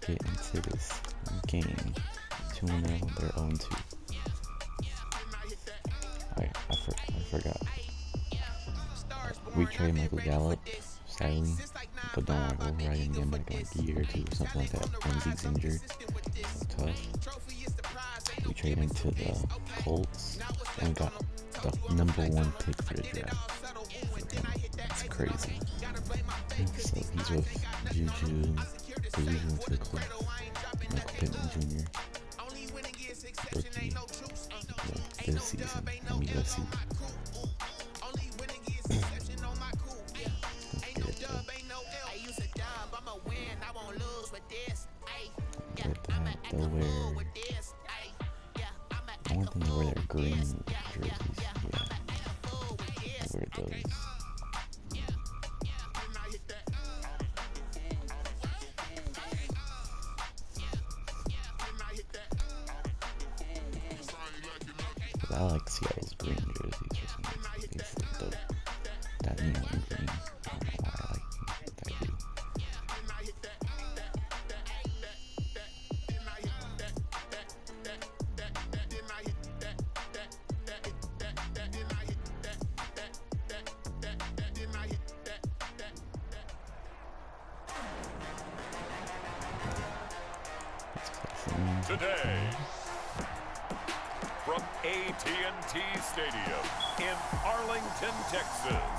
get into this game 2-0, they're 0-2. I forgot. We trade Michael Gallup, sadly, but don't worry, we'll ride him again back in like a year or two or something like that when Zeke's injured. So tough. We trade him to the Colts and we got the #1 pick for the draft. It's crazy. So he's with Juju, the Juju to the Colts, Michael Pittman Jr. Rookie, this season, USC. They'll wear, I want them to wear their green jerseys. Yeah, they'll wear those. But I like Seattle's green jerseys for some reason. It's like that neon green. I don't know why I like them, but I do. Today, from AT&T Stadium in Arlington, Texas,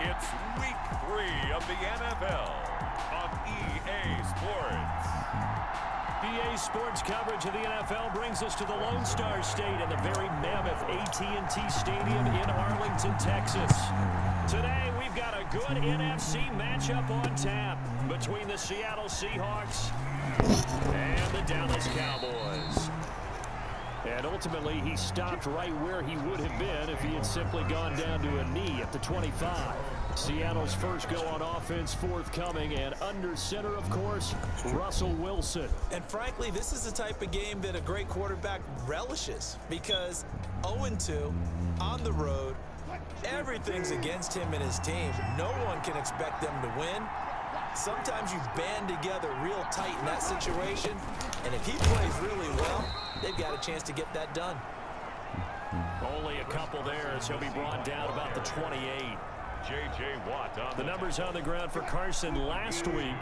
it's Week 3 of the NFL on EA Sports. EA Sports coverage of the NFL brings us to the Lone Star State and the very mammoth AT&T Stadium in Arlington, Texas. Today, we've got a good NFC matchup on tap between the Seattle Seahawks and the Dallas Cowboys. And ultimately, he stopped right where he would have been if he had simply gone down to a knee at the 25. Seattle's first go on offense forthcoming, and under center, of course, Russell Wilson. And frankly, this is the type of game that a great quarterback relishes because 0-2 on the road, everything's against him and his team. No one can expect them to win. Sometimes you band together real tight in that situation, and if he plays really well, they've got a chance to get that done. Only a couple there as he'll be brought down about the 28. J.J. Watt on the numbers on the ground for Carson last week.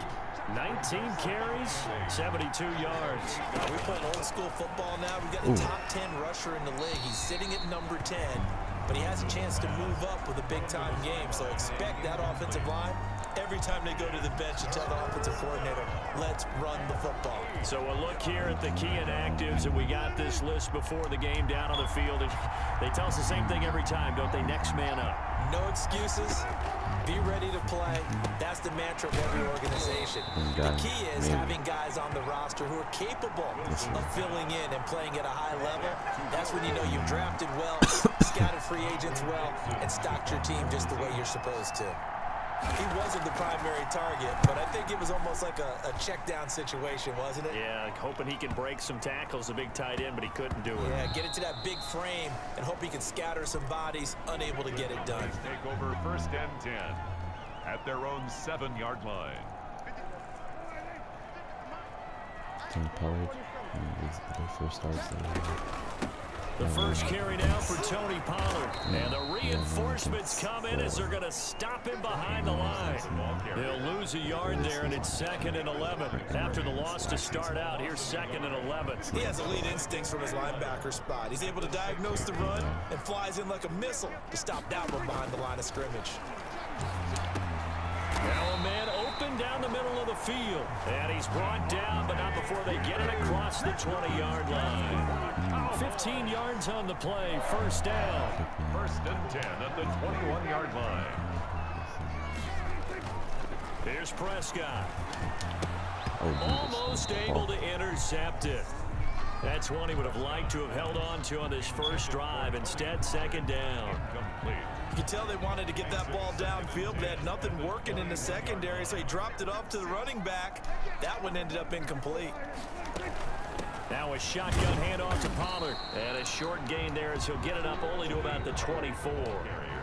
19 carries, 72 yards. We're playing old school football now. We've got the top 10 rusher in the league. He's sitting at number 10, but he has a chance to move up with a big-time game. So expect that offensive line every time they go to the bench to tell the offensive coordinator, let's run the football. So a look here at the key inactives, and we got this list before the game down on the field. And they tell us the same thing every time, don't they? Next man up. No excuses. Be ready to play. That's the mantra of every organization. The key is having guys on the roster who are capable of filling in and playing at a high level. That's when you know you've drafted well, scouted free agents well, and stocked your team just the way you're supposed to. He wasn't the primary target, but I think it was almost like a check-down situation, wasn't it? Yeah, hoping he can break some tackles, a big tight end, but he couldn't do it. Yeah, get into that big frame and hope he can scatter some bodies, unable to get it done. Take over 1st and 10 at their own 7-yard line. Tony Pollard, their first starts. The first carry now for Tony Pollard. And the reinforcements come in as they're going to stop him behind the line. They'll lose a yard there, and it's 2nd and 11. After the loss to start out, here's 2nd and 11. He has elite instincts from his linebacker spot. He's able to diagnose the run and flies in like a missile to stop that one behind the line of scrimmage. Now a man open down the middle of the field. And he's brought down, but not before they get it across the 20-yard line. 15 yards on the play, first down. 1st and 10 at the 21-yard line. Here's Prescott. Almost able to intercept it. That's one he would have liked to have held on to on this first drive. Instead, 2nd down. Complete. You can tell they wanted to get that ball downfield, but they had nothing working in the secondary, so he dropped it off to the running back. That one ended up incomplete. Now a shotgun handoff to Pollard. And a short gain there as he'll get it up only to about the 24.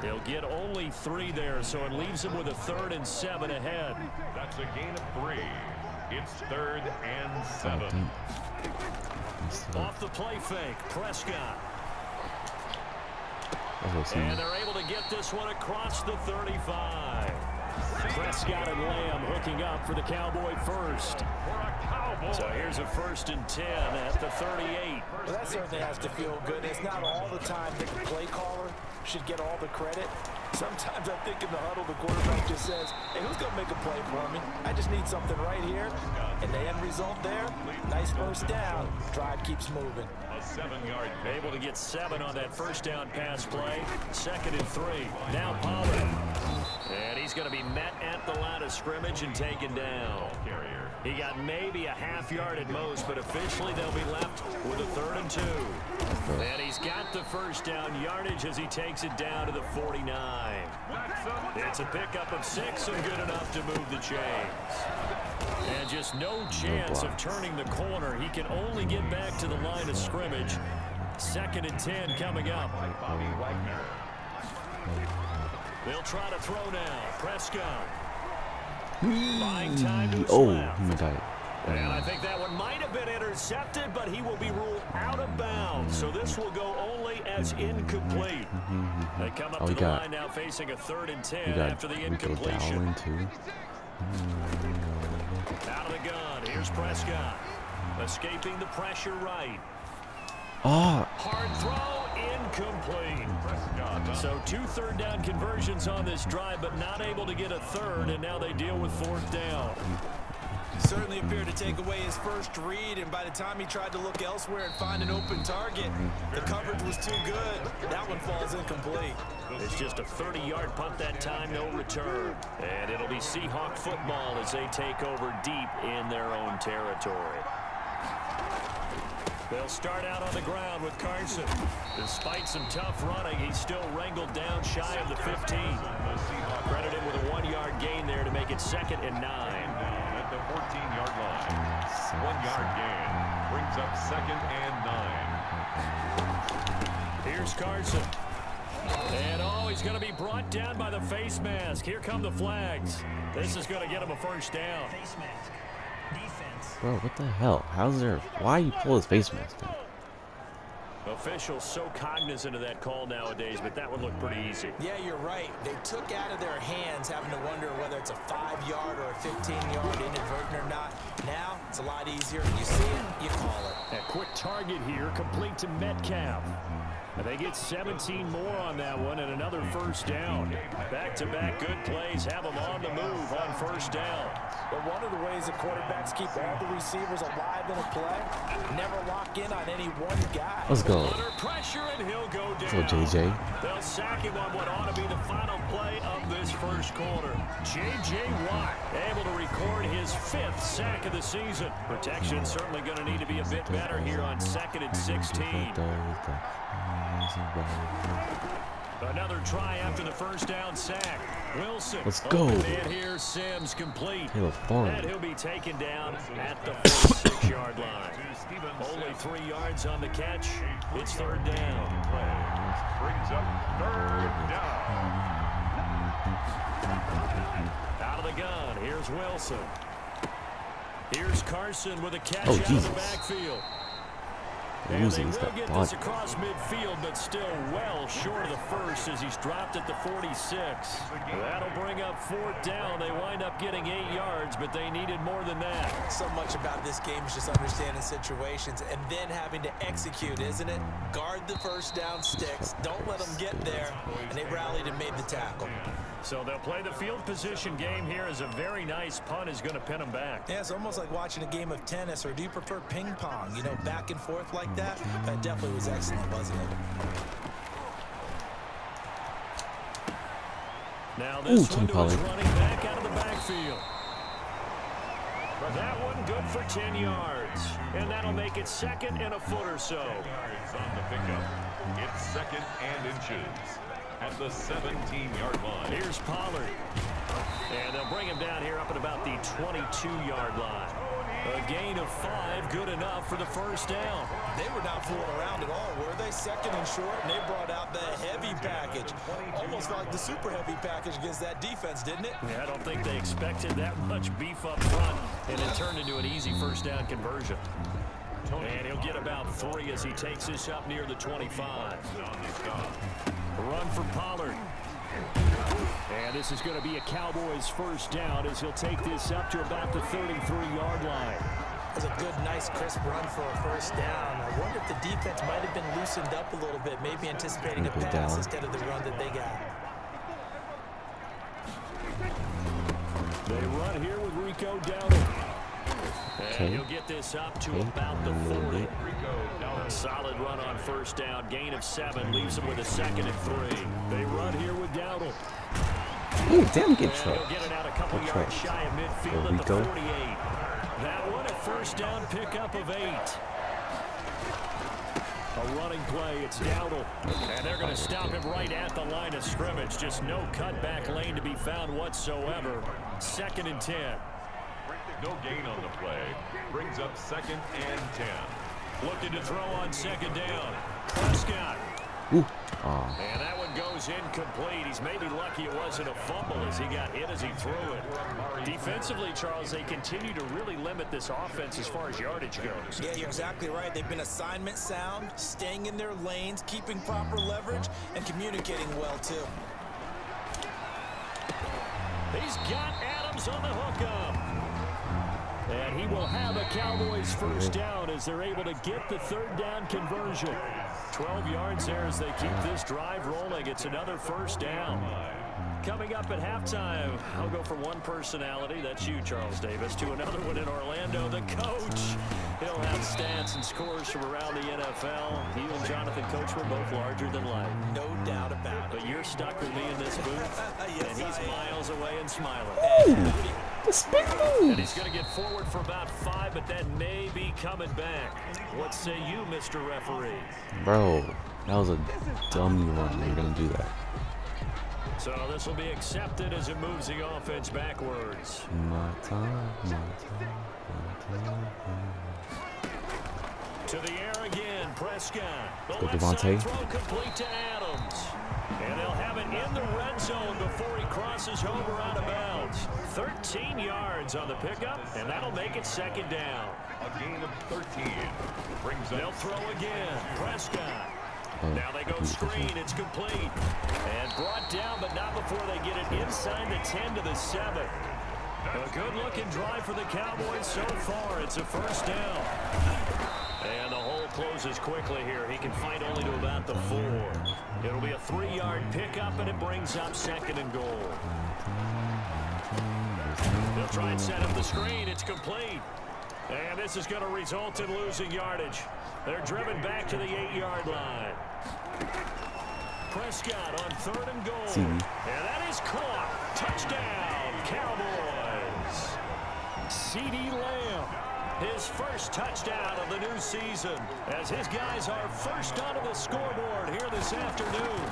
They'll get only 3 there, so it leaves them with a 3rd and 7 ahead. That's a gain of 3. It's 3rd and 7. Off the play fake, Prescott. And they're able to get this one across the 35. Prescott and Lamb hooking up for the Cowboy first. So here's a 1st and 10 at the 38. Well, that certainly has to feel good. It's not all the time that the play caller should get all the credit. Sometimes I think in the huddle, the quarterback just says, hey, who's going to make a play for me? I just need something right here. And the end result there, nice 1st down. Drive keeps moving. A 7-yard. Able to get 7 on that 1st down pass play. 2nd and 3. Now Pollard. And he's going to be met at the line of scrimmage and taken down. He got maybe a half yard at most, but officially they'll be left with a 3rd and 2. And he's got the 1st down yardage as he takes it down to the 49. It's a pickup of 6 and good enough to move the chains. And just no chance of turning the corner. He can only get back to the line of scrimmage. 2nd and 10 coming up. They'll try to throw now. Prescott. Buying time to and I think that one might have been intercepted, but he will be ruled out of bounds. So this will go only as incomplete. They come up to the line now facing a 3rd and 10 after the incompletion. Out of the gun. Here's Prescott. Escaping the pressure right. Hard throw, incomplete. So 2 3rd down conversions on this drive, but not able to get a 3rd, and now they deal with 4th down. Certainly appeared to take away his first read, and by the time he tried to look elsewhere and find an open target, the coverage was too good. That one falls incomplete. It's just a 30-yard punt that time, no return. And it'll be Seahawk football as they take over deep in their own territory. They'll start out on the ground with Carson. Despite some tough running, he's still wrangled down shy of the 15. Credited with a 1-yard gain there to make it 2nd and 9. At the 14-yard line. 1-yard gain brings up 2nd and 9. Here's Carson. And he's going to be brought down by the face mask. Here come the flags. This is going to get him a 1st down. Face mask. Defense. Bro, what the hell? Why you pull his face mask down? Officials so cognizant of that call nowadays, but that would look pretty easy. Yeah, you're right. They took out of their hands having to wonder whether it's a 5-yard or a 15-yard inadvertent or not. Now, it's a lot easier. You see it, you call it. A quick target here, complete to Metcalf. And they get 17 more on that one and another 1st down. Back-to-back good plays have them on the move on 1st down. But one of the ways that quarterbacks keep all the receivers alive in a play, never lock in on any one guy. Let's go. Under pressure, and he'll go down. So JJ. They'll sack him on what ought to be the final play of this 1st quarter. J.J. Watt able to record his 5th sack of the season. Protection certainly going to need to be a bit better here on 2nd and 16. Another try after the 1st down sack. Wilson. Let's go. And here Sims complete. And he'll be taken down at the 46-yard line. Only 3 yards on the catch. It's 3rd down. Brings up 3rd down. Out of the gun. Here's Wilson. Here's Carson with a catch out of the backfield. And they will get this across midfield, but still well short of the 1st as he's dropped at the 46. That'll bring up 4th down. They wind up getting 8 yards, but they needed more than that. So much about this game is just understanding situations and then having to execute, isn't it? Guard the 1st down sticks. Don't let them get there. And they rallied and made the tackle. So they'll play the field position game here as a very nice punt is going to pin them back. Yeah, it's almost like watching a game of tennis, or do you prefer ping pong? You know, back and forth like that? That definitely was excellent, wasn't it? Now this one is running back out of the backfield. That one good for 10 yards. And that'll make it 2nd and a foot or so. Yards on the pickup. It's 2nd and inches. At the 17-yard line. Here's Pollard. And they'll bring him down here up at about the 22-yard line. A gain of 5, good enough for the first down. They were not fooling around at all, were they? Second and short, and they brought out the heavy package. Almost like the super heavy package against that defense, didn't it? Yeah, I don't think they expected that much beef up front, and it turned into an easy first down conversion. And he'll get about 3 as he takes this up near the 25. Run for Pollard. And this is going to be a Cowboys first down as he'll take this up to about the 33-yard line. That was a good, nice, crisp run for a first down. I wonder if the defense might have been loosened up a little bit, maybe anticipating a pass instead of the run that they got. They run here with Rico Dowdle. And he'll get this up to about the 40. A solid run on first down. Gain of 7 leaves him with a 2nd and 3. They run here with Dowdle. Ooh, damn, get trucked. He'll get it out a couple yards shy of midfield at the 48. That one a first down pickup of 8. A running play, it's Dowdle. And they're going to stop him right at the line of scrimmage. Just no cutback lane to be found whatsoever. 2nd and 10. No gain on the play. Brings up 2nd and 10. Looking to throw on 2nd down. Prescott. Ooh. And that one goes incomplete. He's maybe lucky it wasn't a fumble as he got hit as he threw it. Defensively, Charles, they continue to really limit this offense as far as yardage goes. Yeah, you're exactly right. They've been assignment sound, staying in their lanes, keeping proper leverage, and communicating well, too. He's got Adams on the hookup. And he will have a Cowboys first down as they're able to get the 3rd down conversion. 12 yards there as they keep this drive rolling. It's another first down. Coming up at halftime, I'll go from one personality, that's you, Charles Davis, to another one in Orlando, the coach. He'll have stats and scores from around the NFL. He and Jonathan Coach were both larger than life. No doubt about it. But you're stuck with me in this booth, yes, and he's miles away and smiling. And he's going to get forward for about 5, but that may be coming back. What say you, Mr. Referee? Bro, that was a dummy run. You're going to do that. So this will be accepted as it moves the offense backwards. My time, my time, my time. To the air again, Prescott. The Go left side Devontae. throw complete to Adams. And they'll have it in the red zone before he crosses over out of bounds. 13 yards on the pickup, and that'll make it 2nd down. A gain of 13. Brings up. They'll throw again, Prescott. Now they go screen, it's complete. And brought down, but not before they get it inside the 10 to the 7. A good-looking drive for the Cowboys so far. It's a first down. And the hole closes quickly here. He can fight only to about the 4. It'll be a 3-yard pickup, and it brings up 2nd and goal. They'll try and set up the screen. It's complete. And this is going to result in losing yardage. They're driven back to the 8-yard line. Prescott on 3rd and goal. And that is caught. Touchdown, Cowboys. CeeDee Lamb, his first touchdown of the new season, as his guys are first onto the scoreboard here this afternoon.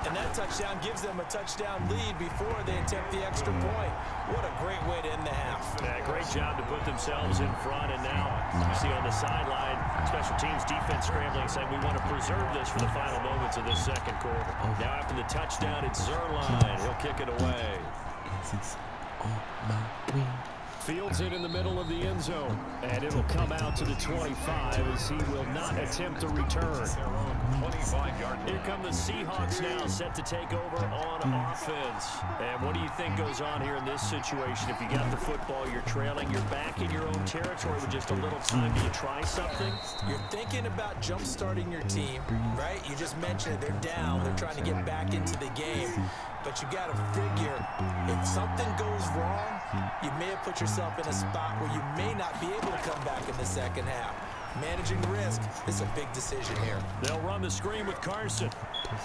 And that touchdown gives them a touchdown lead before they attempt the extra point. What a great way to end the half. Yeah, great job to put themselves in front. And now you see on the sideline, special teams defense scrambling, saying we want to preserve this for the final moments of this 2nd quarter. Now after the touchdown, it's Zerline. He'll kick it away. Fields it in the middle of the end zone. And it'll come out to the 25 as he will not attempt to return. Here come the Seahawks now, set to take over on offense. And what do you think goes on here in this situation? If you got the football, you're trailing, you're back in your own territory with just a little time. Do you try something? You're thinking about jump-starting your team, right? You just mentioned it. They're down. They're trying to get back into the game. But you got to figure, if something goes wrong, you may have put yourself in a spot where you may not be able to come back in the 2nd half. Managing risk is a big decision here. They'll run the screen with Carson.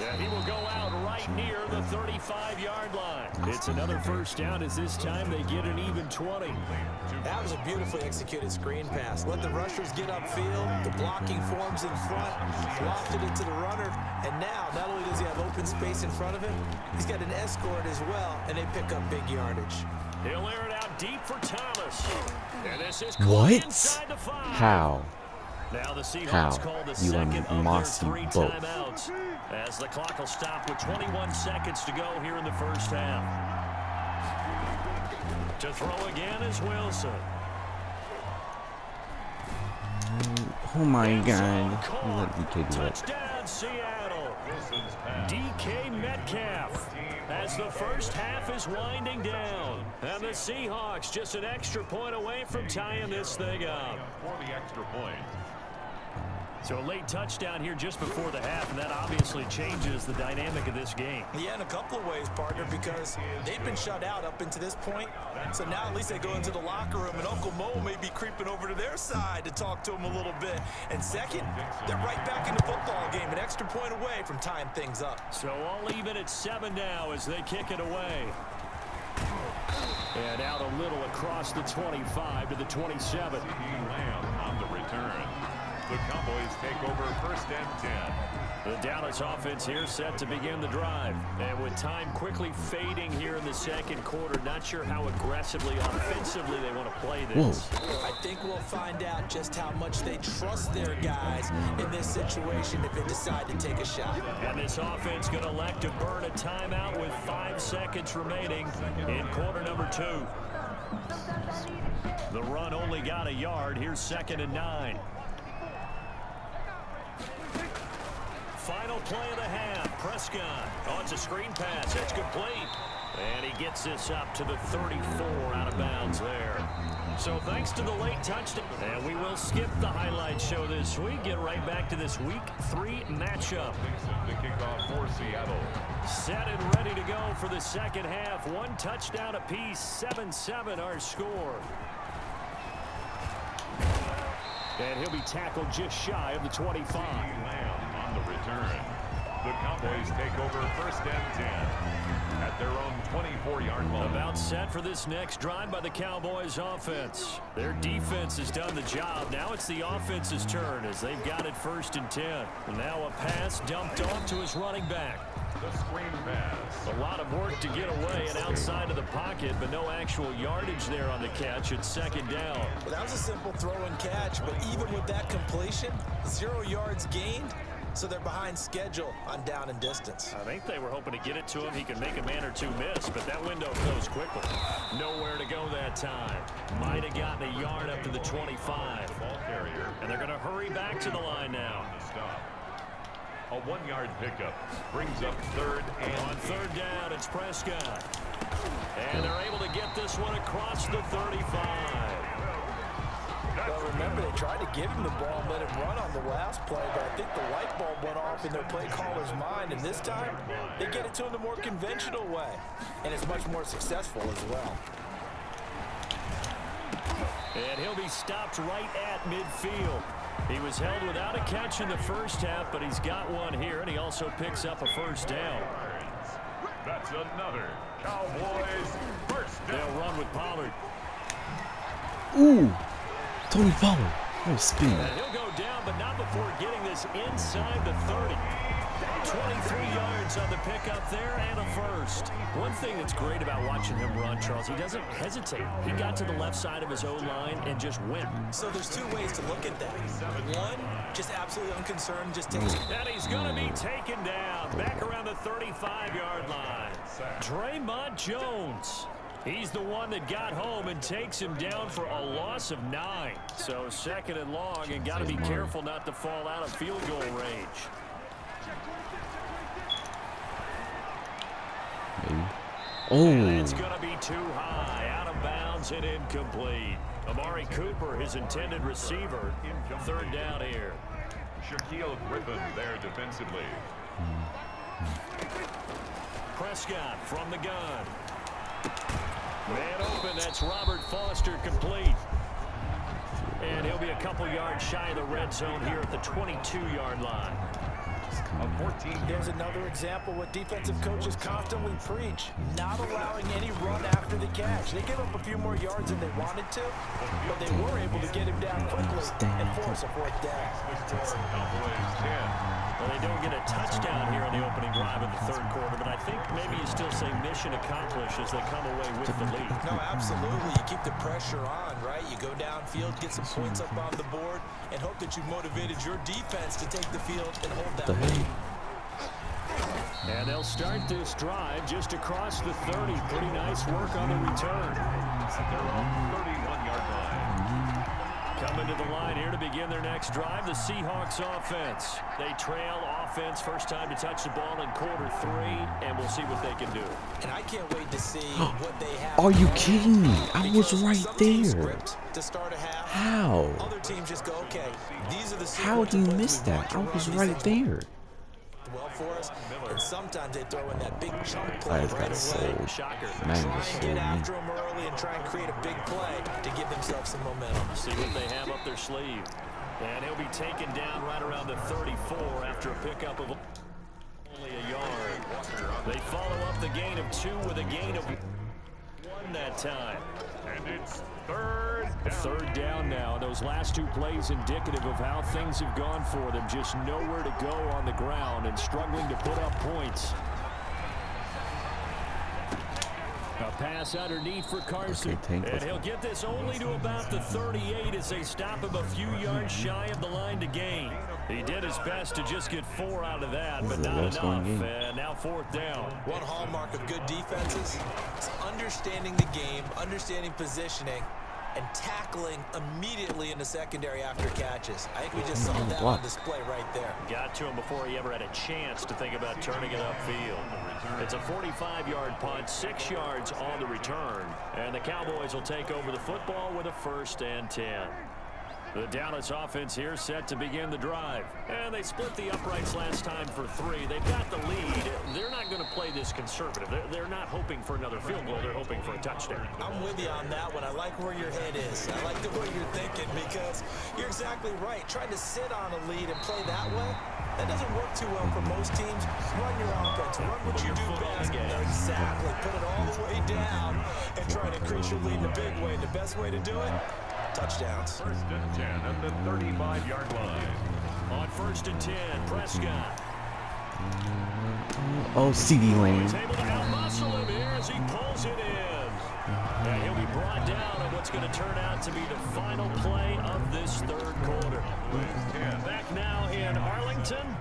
And he will go out right near the 35-yard line. It's another first down as this time they get an even 20. That was a beautifully executed screen pass. Let the rushers get upfield. The blocking forms in front. Lofted it to the runner. And now, not only does he have open space in front of him, he's got an escort as well, and they pick up big yardage. He'll air it out deep for Thomas. And this is What? inside the 5. How? Now the Seahawks How? call the You second of their mossy 3 both. timeouts as the clock will stop with 21 seconds to go here in the first half. To throw again is Wilson. Oh my God. You let DK do that. Touchdown, Seattle. DK Metcalf as the first half is winding down. And the Seahawks just an extra point away from tying this thing up. For the extra point. So a late touchdown here just before the half, and that obviously changes the dynamic of this game. Yeah, in a couple of ways, partner, because they've been shut out up into this point. So now at least they go into the locker room, and Uncle Mo may be creeping over to their side to talk to them a little bit. And second, they're right back in the football game, an extra point away from tying things up. So all even at 7 now as they kick it away. And out a little across the 25 to the 27. Lamb on the return. The Cowboys take over 1st and 10. The Dallas offense here set to begin the drive. And with time quickly fading here in the second quarter, not sure how aggressively, offensively they want to play this. I think we'll find out just how much they trust their guys in this situation if they decide to take a shot. And this offense going to elect to burn a timeout with 5 seconds remaining in quarter number 2. The run only got a yard. Here's 2nd and 9. Final play of the half. Prescott. Oh, it's a screen pass. It's complete. And he gets this up to the 34 out of bounds there. So thanks to the late touchdown. And we will skip the highlight show this week. Get right back to this week 3 matchup. The kickoff for Seattle. Set and ready to go for the second half. 1 touchdown apiece. 7-7 our score. And he'll be tackled just shy of the 25. Lamb on the return. The Cowboys take over 1st and 10 at their own 24-yard line. About set for this next drive by the Cowboys offense. Their defense has done the job. Now it's the offense's turn as they've got it 1st and 10. Now a pass dumped off to his running back. The screen pass. A lot of work to get away and outside of the pocket, but no actual yardage there on the catch. It's 2nd down. Well, that was a simple throw and catch, but even with that completion, 0 yards gained, so they're behind schedule on down and distance. I think they were hoping to get it to him. He could make a man or 2 miss, but that window closed quickly. Nowhere to go that time. Might have gotten a yard up to the 25. Ball carrier. And they're going to hurry back to the line now. Stop. A 1-yard pickup brings up 3rd and On 3rd down, it's Prescott. And they're able to get this one across the 35. Well, remember, they tried to give him the ball and let him run on the last play, but I think the light bulb went off in their play caller's mind, and this time they get it to him the more conventional way, and it's much more successful as well. And he'll be stopped right at midfield. He was held without a catch in the first half, but he's got one here, and he also picks up a 1st down. that's another Cowboys 1st down. They'll run with Pollard. Ooh, Tony Pollard. No spin. And he'll go down, but not before getting this inside the 30. 23 yards on the pickup there and a 1st. One thing that's great about watching him run, Charles, he doesn't hesitate. He got to the left side of his own line and just went. So there's 2 ways to look at that. One, just absolutely unconcerned, just takes it. And he's going to be taken down back around the 35-yard line. Draymond Jones. He's the one that got home and takes him down for a loss of 9. So 2nd and long, and got to be careful not to fall out of field goal range. Oh. And it's going to be too high, out of bounds and incomplete. Amari Cooper, his intended receiver, 3rd down here. Shaquille Griffin there defensively. Prescott from the gun. Man open, that's Robert Foster, complete. And he'll be a couple yards shy of the red zone here at the 22-yard line. A 14. There's another example what defensive coaches constantly preach, not allowing any run after the catch. They give up a few more yards than they wanted to, but they were able to get him down quickly and force a 4th down. Cowboys 10. Well, they don't get a touchdown here on the opening drive of the 3rd quarter, but I think maybe you still say mission accomplished as they come away with the lead. No, absolutely. You keep the pressure on, right? You go downfield, get some points up on the board, and hope that you motivated your defense to take the field and hold that lead. And they'll start this drive just across the 30. Pretty nice work on the return. At their own 31-yard line. Coming to the line here to begin their next drive, the Seahawks offense. They trail offense, first time to touch the ball in quarter 3, and we'll see what they can do. And I can't wait to see what they have. Are you kidding me? I was right there. To start a half. How? Other teams just go, okay, these are the How do you miss that? I was right there. Well for us, and sometimes they throw in that big chunk play right away. Shocker. Man, Try and get after them early and try and create a big play to give themselves some momentum. See what they have up their sleeve. And he'll be taken down right around the 34 after a pickup of only a yard. They follow up the gain of 2 with a gain of 1 that time. And it's third down now. Those last 2 plays indicative of how things have gone for them. Just nowhere to go on the ground and struggling to put up points. A pass underneath for Carson. And he'll get this only to about the 38 as they stop him a few yards shy of the line to gain. He did his best to just get 4 out of that, but not enough. And now 4th down. One hallmark of good defenses is understanding the game, understanding positioning, and tackling immediately in the secondary after catches. I think we just saw that on display right there. Got to him before he ever had a chance to think about turning it upfield. It's a 45-yard punt, 6 yards on the return, and the Cowboys will take over the football with a 1st and 10. The Dallas offense here set to begin the drive. And they split the uprights last time for 3. They've got the lead. They're not going to play this conservative. They're not hoping for another field goal. They're hoping for a touchdown. I'm with you on that one. I like where your head is. I like the way you're thinking because you're exactly right. Trying to sit on a lead and play that way, that doesn't work too well for most teams. Run your offense. Run what you do best. Exactly. Put it all the way down and try to increase your lead in a big way. And the best way to do it, touchdowns. 1st and 10 at the 35-yard line. On 1st and 10, Prescott. Oh, CD Lane. He's able to outmuscle him here as he pulls it in. And he'll be brought down on what's going to turn out to be the final play of this 3rd quarter. Back now in Arlington.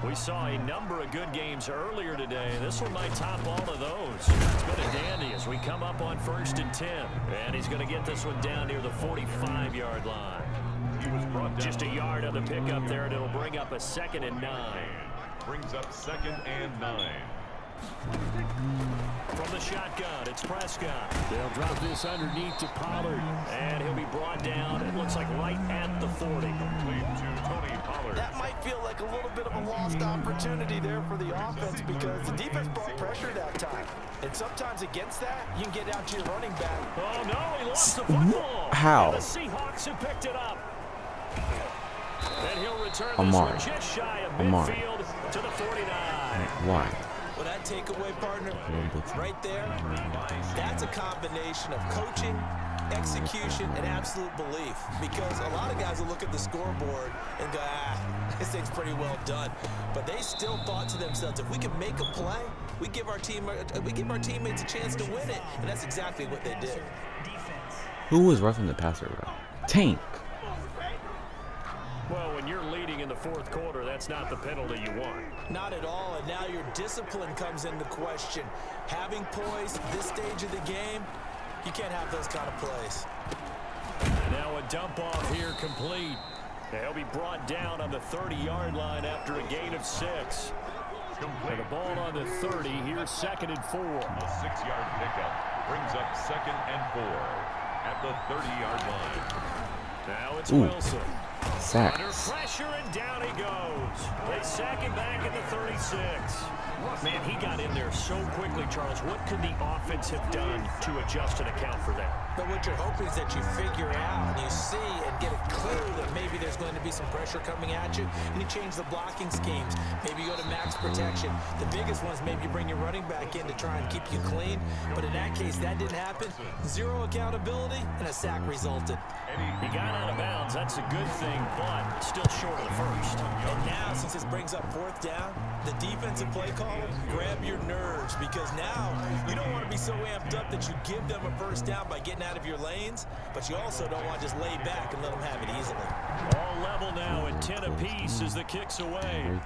We saw a number of good games earlier today. This one might top all of those. It's been a dandy as we come up on 1st and 10. And he's going to get this one down near the 45-yard line. He was brought down. Just a yard on the pickup there, and it'll bring up a 2nd and 9. Brings up 2nd and 9. From the shotgun, it's Prescott. They'll drop this underneath to Pollard, and he'll be brought down, it looks like right at the 40. That might feel like a little bit of a lost opportunity there for the offense because the defense brought pressure that time. And sometimes against that, you can get out to your running back. Oh, no, he lost the football. How? And the Seahawks have picked it up. And he'll return this Amari. one just shy of midfield to the 49. Why? Well, that takeaway, partner, right there, that's a combination of coaching, execution, and absolute belief. Because a lot of guys will look at the scoreboard and go, this thing's pretty well done. But they still thought to themselves, if we can make a play, we give our teammates a chance to win it. And that's exactly what they did. Who was roughing the passer route? Tank. Well, when you're leading in the 4th quarter, that's not the penalty you want. Not at all, and now your discipline comes into question. Having poise at this stage of the game, you can't have those kind of plays. Now a dump off here complete. They'll be brought down on the 30-yard line after a gain of 6. And the ball on the 30, here's 2nd and 4. A 6-yard pickup brings up 2nd and 4 at the 30-yard line. Now it's Wilson. Sacks. Under pressure, and down he goes. They sack him back at the 36. Man, he got in there so quickly, Charles. What could the offense have done to adjust and account for that? But what you're hoping is that you figure out and you see and get a clue that maybe there's going to be some pressure coming at you, and you change the blocking schemes. Maybe you go to max protection. The biggest ones, maybe you bring your running back in to try and keep you clean. But in that case, that didn't happen. Zero accountability, and a sack resulted. He got out of bounds. That's a good thing. thing, but still short of the first. And now, since this brings up fourth down, the defensive play caller, grab your nerves, because now you don't want to be so amped up that you give them a first down by getting out of your lanes, but you also don't want to just lay back and let them have it easily. All level now at 10 apiece as the kick's away.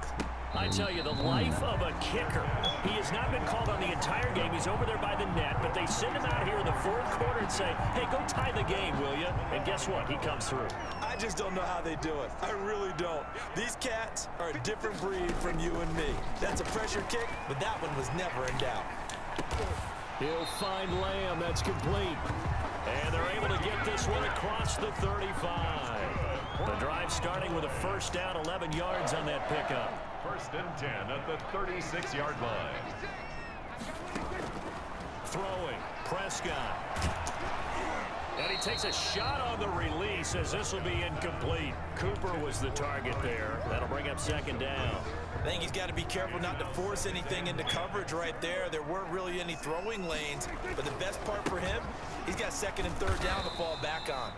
I tell you, the life of a kicker. He has not been called on the entire game. He's over there by the net, but they send him out here in the fourth quarter and say, hey, go tie the game, will you? And guess what? He comes through. I just don't know how they do it. I really don't. These cats are a different breed from you and me. That's a pressure kick, but that one was never in doubt. He'll find Lamb. That's complete. And they're able to get this one across the 35. The drive starting with a first down, 11 yards on that pickup. First and 10 at the 36-yard line. Throwing, Prescott. And he takes a shot on the release as this will be incomplete. Cooper was the target there. That'll bring up second down. I think he's got to be careful not to force anything into coverage right there. There weren't really any throwing lanes, but the best part for him, he's got second and third down to fall back on.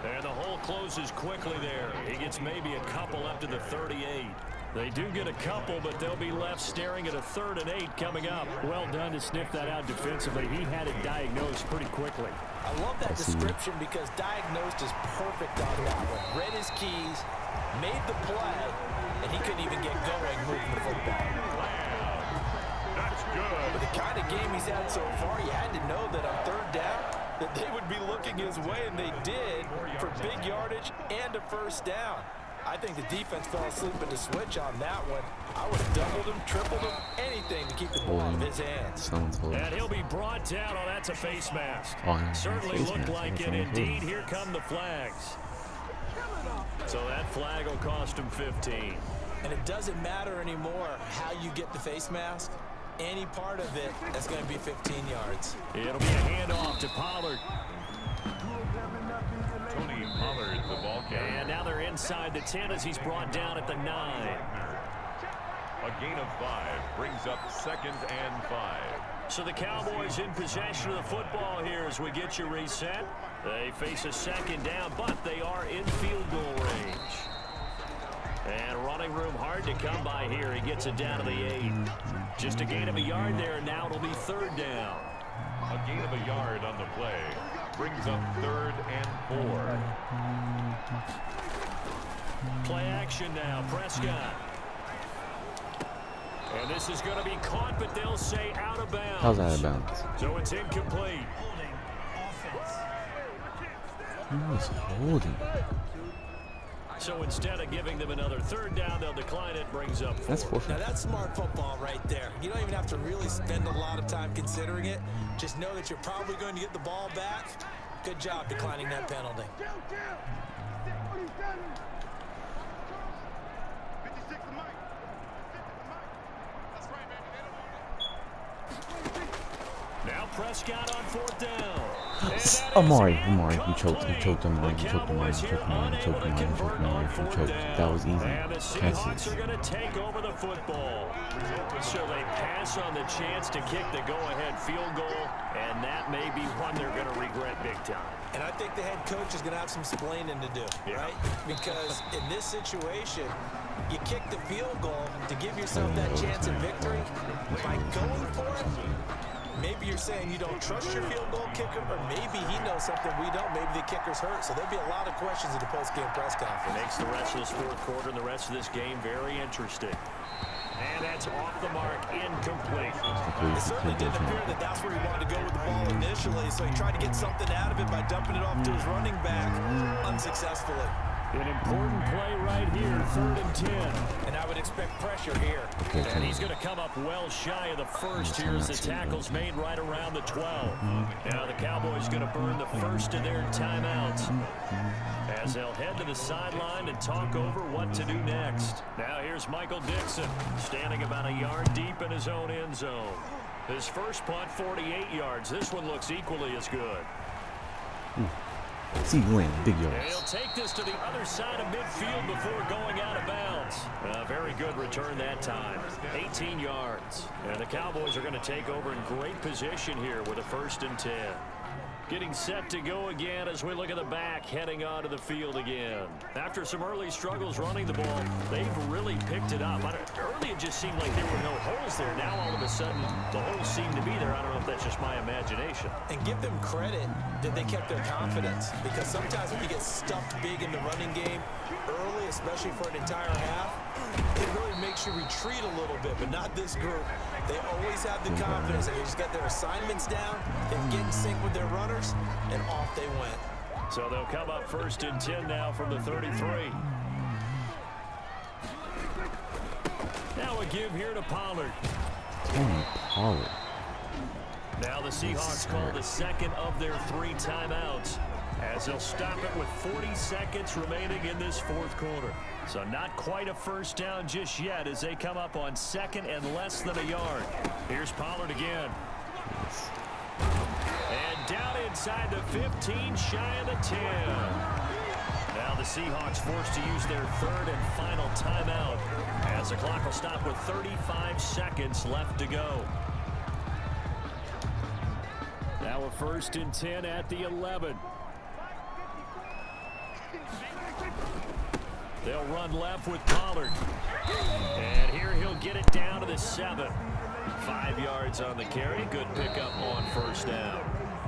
And the hole closes quickly there. He gets maybe a couple up to the 38. They do get a couple, but they'll be left staring at a 3rd and 8 coming up. Well done to sniff that out defensively. He had it diagnosed pretty quickly. I love that description because diagnosed is perfect on that one. Read his keys, made the play, and he couldn't even get going moving the football. That's good. With the kind of game he's had so far, you had to know that on third down, that they would be looking his way, and they did, for big yardage and a first down. I think the defense fell asleep in the switch on that one. I would have doubled him, tripled him, anything to keep the ball out of his hands. And he'll be brought down. Oh, that's a face mask. Certainly looked like it. Indeed, here come the flags. So that flag will cost him 15. And it doesn't matter anymore how you get the face mask. Any part of it, that's going to be 15 yards. It'll be a handoff to Pollard. Tony Pollard, the ball carrier. And now they're inside the 10 as he's brought down at the 9. A gain of 5 brings up 2nd and 5. So the Cowboys in possession of the football here as we get you reset. They face a second down, but they are in field goal range. And running room hard to come by here. He gets it down to the 8. Just a gain of a yard there, and now it'll be 3rd down. A gain of a yard on the play brings up 3rd and 4. Play action now, Prescott. And this is going to be caught, but they'll say out of bounds. How's out of bounds? So it's incomplete. He was holding. So instead of giving them another 3rd down, they'll decline it. Brings up 4. That's 4. Now that's smart football right there. You don't even have to really spend a lot of time considering it. Just know that you're probably going to get the ball back. Good job declining that penalty. Now Prescott on 4th down. Amari, he choked him. That was easy. And the Seahawks are going to take over the football. So they pass on the chance to kick the go-ahead field goal, and that may be one they're going to regret big time. And I think the head coach is going to have some explaining to do, right? Because in this situation, you kick the field goal to give yourself that chance of victory. By going for it, maybe you're saying you don't trust your field goal kicker, or maybe he knows something we don't. Maybe the kicker's hurt. So there'll be a lot of questions at the post-game press conference. Makes the rest of this 4th quarter and the rest of this game very interesting. And that's off the mark, incomplete. It certainly didn't appear that that's where he wanted to go with the ball initially, so he tried to get something out of it by dumping it off to his running back unsuccessfully. An important play right here, 3rd and 10. And I would expect pressure here. And he's going to come up well shy of the 1st here as the tackle's made right around the 12. Now the Cowboys going to burn the first of their timeouts as they'll head to the sideline and talk over what to do next. Now here's Michael Dixon standing about a yard deep in his own end zone. His first punt, 48 yards. This one looks equally as good. See you in big yards. And he'll take this to the other side of midfield before going out of bounds. A very good return that time. 18 yards. And the Cowboys are going to take over in great position here with a 1st and 10. Getting set to go again as we look at the back heading onto the field again. After some early struggles running the ball, they've really picked it up. Early it just seemed like there were no holes there. Now all of a sudden the holes seem to be there. I don't know if that's just my imagination. And give them credit that they kept their confidence, because sometimes when you get stuffed big in the running game early, especially for an entire half, it really makes you retreat a little bit, but not this group. They always have the confidence, and they just got their assignments down, they get in sync with their runners, and off they went. So they'll come up 1st and 10 now from the 33. Now a give here to Pollard. Pollard. Now the Seahawks call the second of their 3 timeouts, as they'll stop it with 40 seconds remaining in this 4th quarter. So not quite a first down just yet as they come up on 2nd and less than a yard. Here's Pollard again. And down inside the 15, shy of the 10. Now the Seahawks forced to use their 3rd and final timeout, as the clock will stop with 35 seconds left to go. Now a 1st and 10 at the 11. They'll run left with Pollard. And here he'll get it down to the 7. 5 yards on the carry. Good pickup on 1st down.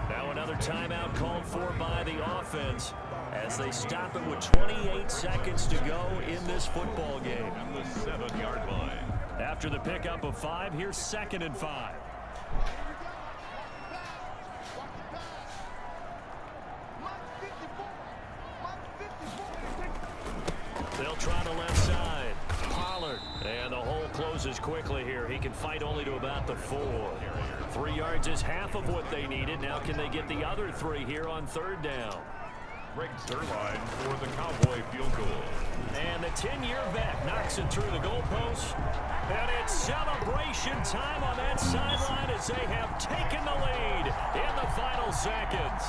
Now another timeout called for by the offense, as they stop it with 28 seconds to go in this football game. At the 7-yard line. After the pickup of 5, here's 2nd and 5. They'll try the left side. Pollard. And the hole closes quickly here. He can fight only to about the 4. 3 yards is half of what they needed. Now can they get the other 3 here on 3rd down? Greg Zuerlein for the Cowboy field goal. And the 10-year vet knocks it through the goalpost. And it's celebration time on that sideline as they have taken the lead in the final seconds.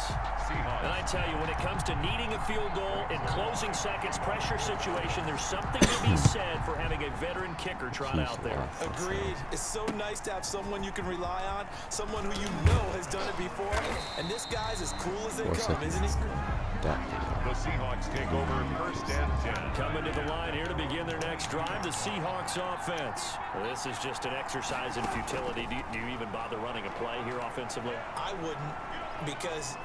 And I tell you, when it comes to needing a field goal in closing seconds, pressure situation, there's something to be said for having a veteran kicker trot out there. Agreed. It's so nice to have someone you can rely on, someone who you know has done it before. And this guy's as cool as they come, isn't he? The Seahawks take over 1st and 10. Coming to the line here to begin their next drive, the Seahawks offense. This is just an exercise in futility. Do you even bother running a play here offensively? I wouldn't, because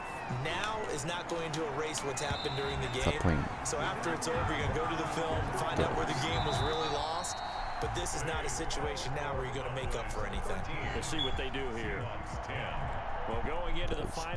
now is not going to erase what's happened during the game. So after it's over, you're going to go to the film, find out where the game was really lost. But this is not a situation now where you're going to make up for anything. We'll see what they do here. Well, going into the final.